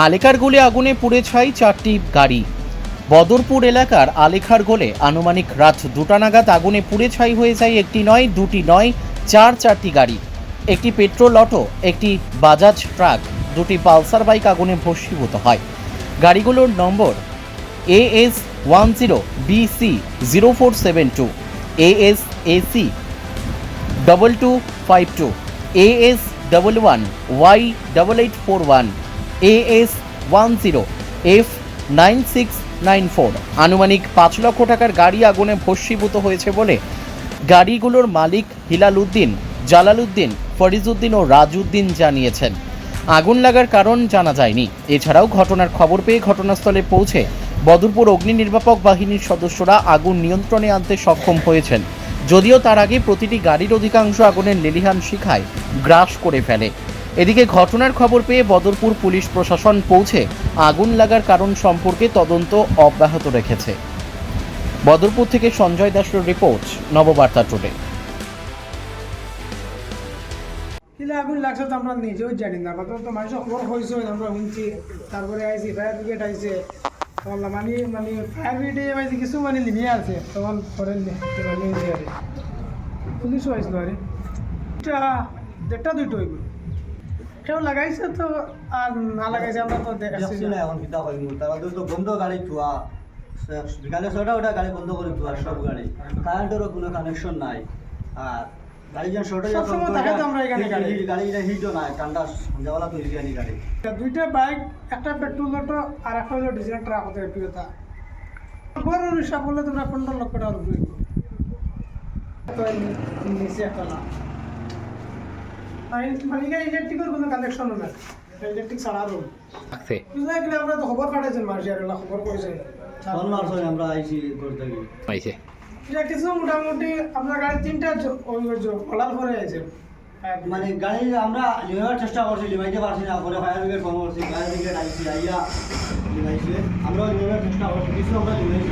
আলেখার গোলে আগুনে পুড়ে ছাই 4টি গাড়ি। বদরপুর এলাকার আলেখার গোলে আনুমানিক রাত 2টা নাগাদ আগুনে পুড়ে ছাই হয়ে যায় একটি নয়, দুটি নয়, চারটি গাড়ি। একটি পেট্রোল অটো, একটি বাজাজ ট্রাক, দুটি পালসার বাইক আগুনে ভস্মীভূত হয়। গাড়িগুলোর নম্বর AS10BC 0472, ASAC 2252, AS11Y8841, AS10F9694। আনুমানিক 5 লক্ষ টাকার গাড়ি আগুনে ভস্মীভূত হয়েছে বলে গাড়িগুলোর মালিক হিলাল উদ্দিন, জালাল উদ্দিন, ফরিজ উদ্দিন ও রাজউদ্দিন জানিয়েছেন। আগুন লাগার কারণ জানা যায়নি। এছাড়াও ঘটনার খবর পেয়ে ঘটনাস্থলে পৌঁছে বদরপুর অগ্নি নির্বাপক বাহিনীর সদস্যরা আগুন নিয়ন্ত্রণে আনতে সক্ষম হয়েছেন, যদিও তার আগে প্রতিটি গাড়ির অধিকাংশ আগুনের লেলিহান শিখায় গ্রাস করে ফেলে। এদিকে ঘটনার খবর পেয়ে বদরপুর পুলিশ প্রশাসন পৌঁছে আগুন লাগার কারণ সম্পর্কে তদন্ত অব্যাহত রেখেছে। বদরপুর থেকে সঞ্জয় দাসের রিপোর্ট, নববার্তা টুডে। কিলা আগুন লাগছে তো আমরা নিজেও জানি না, কত তো মানুষ খবর হয়েছে আমরা শুনছি, তারপরে আইসি ফায়ার ব্রিগেড আইসে, তখন মানে ফায়ার ব্রিগেডে আইসি কিছু মানে লিমিয়ে আছে, তখন করেন পুলিশও আসলো আরে দেড়টা দুইটো হইব, কেউ লাগাইছে তো আর না লাগাইছে আমরা তো দেখাচ্ছি না। এখন কিতা করিব, তারা তো বন্ধ গাড়ি থোয়া, বিকালে 6টা ওটা গাড়ি বন্ধ করে থোয়া, সব গাড়ি কারেন্টেরও কোনো কানেকশন নাই। আর গাড়ি যখন শর্ট হয়ে সবসময় থাকে তো আমরা এখানে গাড়ি হিটও নাই, ঠান্ডা সন্ধ্যাবেলা তৈরি গাড়ি গাড়ি দুইটা বাইক, একটা পেট্রোল অটো আর একটা হলো ডিজেল ট্রাক, হতে একটু কথা বড় হিসাব করলে তোমরা 15 লক্ষ টাকার উপরে তো নিচে একটা না, মানে ইলেকট্রিকের কোনো কানেকশনও নাই, ইলেকট্রিক ছাড়া রুম বুঝলে কি, আমরা তো খবর পাঠাইছেন মানুষ আর খবর করেছে ফোন মারছো, আমরা আইছি করতে গিয়ে কিছু মোটামুটি আপনার গাড়ি 3টা কলার করে আছে, মানে গাড়ি আমরা লিভার চেষ্টা করছি, লিভাইতে পারছি না, পরে ফায়ার ব্রিগেড ফোন করছি, ফায়ার ব্রিগেড আইসি আইয়া লিভাইছে, আমরাও লিভার চেষ্টা করছি, কিছু আমরা লিভাইছি।